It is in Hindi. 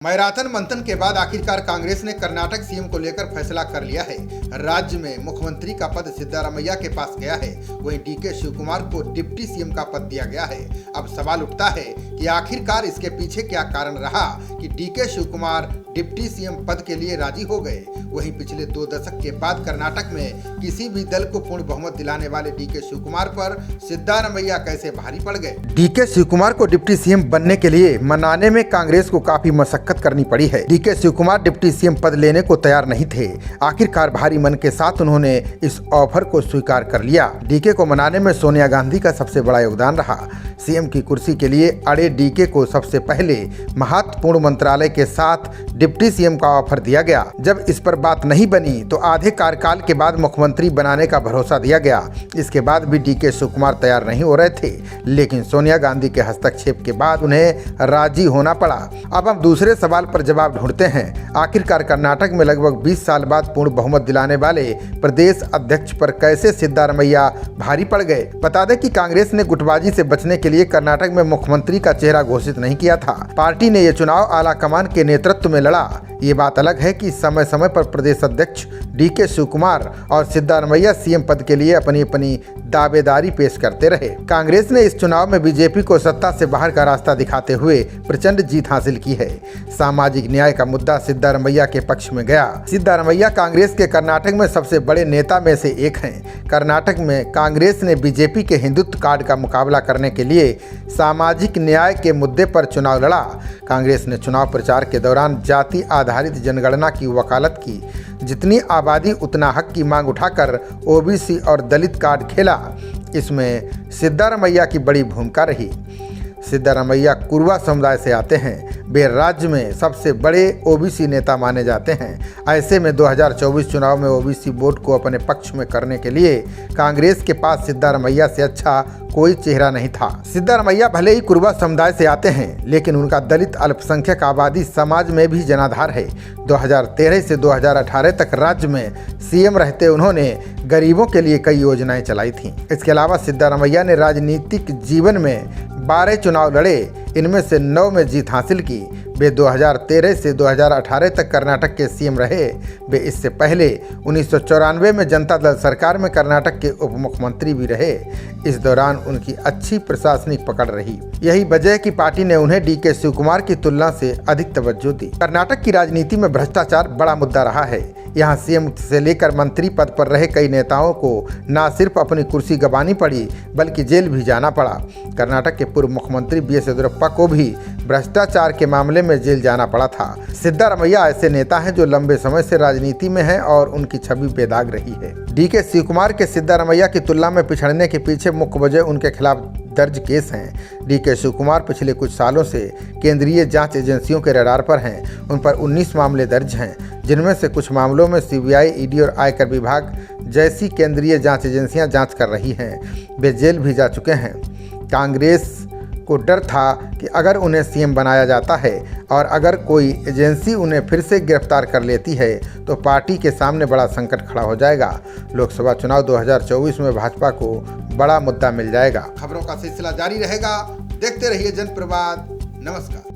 मैराथन मंथन के बाद आखिरकार कांग्रेस ने कर्नाटक सीएम को लेकर फैसला कर लिया है। राज्य में मुख्यमंत्री का पद सिद्धारमैया के पास गया है, वहीं डीके शिवकुमार को डिप्टी सीएम का पद दिया गया है। अब सवाल उठता है कि आखिरकार इसके पीछे क्या कारण रहा कि डीके शिवकुमार डिप्टी सीएम पद के लिए राजी हो गए। वहीं पिछले 2 दशक के बाद कर्नाटक में किसी भी दल को पूर्ण बहुमत दिलाने वाले डीके शिवकुमार पर सिद्धारमैया कैसे भारी पड़ गए। डीके शिवकुमार को डिप्टी सीएम बनने के लिए मनाने में कांग्रेस को काफी मशक्कत करनी पड़ी है। डीके शिवकुमार डिप्टी सीएम पद लेने को तैयार नहीं थे। आखिरकार भारी मन के साथ उन्होंने इस ऑफर को स्वीकार कर लिया। डीके को मनाने में सोनिया गांधी का सबसे बड़ा योगदान रहा। सीएम की कुर्सी के लिए अड़े डीके को सबसे पहले महत्वपूर्ण मंत्रालय के साथ डिप्टी सीएम का ऑफर दिया गया। जब इस पर बात नहीं बनी तो आधे कार्यकाल के बाद मुख्यमंत्री बनाने का भरोसा दिया गया। इसके बाद भी डीके शिवकुमार तैयार नहीं हो रहे थे, लेकिन सोनिया गांधी के हस्तक्षेप के बाद उन्हें राजी होना पड़ा। अब हम दूसरे सवाल पर जवाब ढूंढते हैं। आखिरकार कर्नाटक में लगभग 20 साल बाद पूर्ण बहुमत दिलाने वाले प्रदेश अध्यक्ष पर कैसे सिद्धारमैया भारी पड़ गए। बता दें कि कांग्रेस ने गुटबाजी से बचने के लिए कर्नाटक में मुख्यमंत्री का चेहरा घोषित नहीं किया था। पार्टी ने यह चुनाव आला कमान के नेतृत्व में लड़ा। ये बात अलग है कि समय समय पर प्रदेश अध्यक्ष डीके शिवकुमार और सिद्धारमैया सीएम पद के लिए अपनी अपनी दावेदारी पेश करते रहे। कांग्रेस ने इस चुनाव में बीजेपी को सत्ता से बाहर का रास्ता दिखाते हुए प्रचंड जीत हासिल की है। सामाजिक न्याय का मुद्दा सिद्धारमैया के पक्ष में गया। सिद्धारमैया कांग्रेस के कर्नाटक में सबसे बड़े नेता में से एक हैं। कर्नाटक में कांग्रेस ने बीजेपी के हिंदुत्व कार्ड का मुकाबला करने के लिए सामाजिक न्याय के मुद्दे पर चुनाव लड़ा। कांग्रेस ने चुनाव प्रचार के दौरान जाति आधारित जनगणना की वकालत की। जितनी आबादी उतना हक की मांग उठाकर ओबीसी और दलित कार्ड खेला। इसमें सिद्धारमैया की बड़ी भूमिका रही। सिद्धारमैया कुरवा समुदाय से आते हैं। वे राज्य में सबसे बड़े ओबीसी नेता माने जाते हैं। ऐसे में 2024 चुनाव में ओबीसी वोट को अपने पक्ष में करने के लिए कांग्रेस के पास सिद्धारमैया से अच्छा कोई चेहरा नहीं था। सिद्धारमैया भले ही कुरवा समुदाय से आते हैं, लेकिन उनका दलित अल्पसंख्यक आबादी समाज में भी जनाधार है। 2013 से 2018 तक राज्य में सीएम रहते उन्होंने गरीबों के लिए कई योजनाएं चलाई थीं। इसके अलावा सिद्धारमैया ने राजनीतिक जीवन में 12 चुनाव लड़े, इनमें से 9 में जीत हासिल की। वे 2013 से 2018 तक कर्नाटक के सीएम रहे। वे इससे पहले 1994 में जनता दल सरकार में कर्नाटक के उप मुख्यमंत्री भी रहे। इस दौरान उनकी अच्छी प्रशासनिक पकड़ रही। यही वजह है कि पार्टी ने उन्हें डीके शिवकुमार की तुलना से अधिक तवज्जो दी। कर्नाटक की राजनीति में भ्रष्टाचार बड़ा मुद्दा रहा है। यहाँ सीएम से लेकर मंत्री पद पर रहे कई नेताओं को न सिर्फ अपनी कुर्सी गंवानी पड़ी, बल्कि जेल भी जाना पड़ा। कर्नाटक के पूर्व मुख्यमंत्री बीएस येदियुरप्पा को भी भ्रष्टाचार के मामले में जेल जाना पड़ा था। सिद्धारमैया ऐसे नेता हैं जो लंबे समय से राजनीति में हैं और उनकी छवि बेदाग रही है। डीके शिवकुमार के सिद्धारमैया की तुलना में पिछड़ने के पीछे मुख्य वजह उनके खिलाफ दर्ज केस हैं। डीके शिवकुमार पिछले कुछ सालों से केंद्रीय जांच एजेंसियों के रडार पर हैं। उन पर 19 मामले दर्ज हैं, जिनमें से कुछ मामलों में सीबीआई, ईडी और आयकर विभाग जैसी केंद्रीय जांच एजेंसियां जांच कर रही हैं। वे जेल भी जा चुके हैं। कांग्रेस को डर था कि अगर उन्हें सीएम बनाया जाता है और अगर कोई एजेंसी उन्हें फिर से गिरफ्तार कर लेती है तो पार्टी के सामने बड़ा संकट खड़ा हो जाएगा। लोकसभा चुनाव 2024 में भाजपा को बड़ा मुद्दा मिल जाएगा। खबरों का सिलसिला जारी रहेगा। देखते रहिए जनप्रवाद। नमस्कार।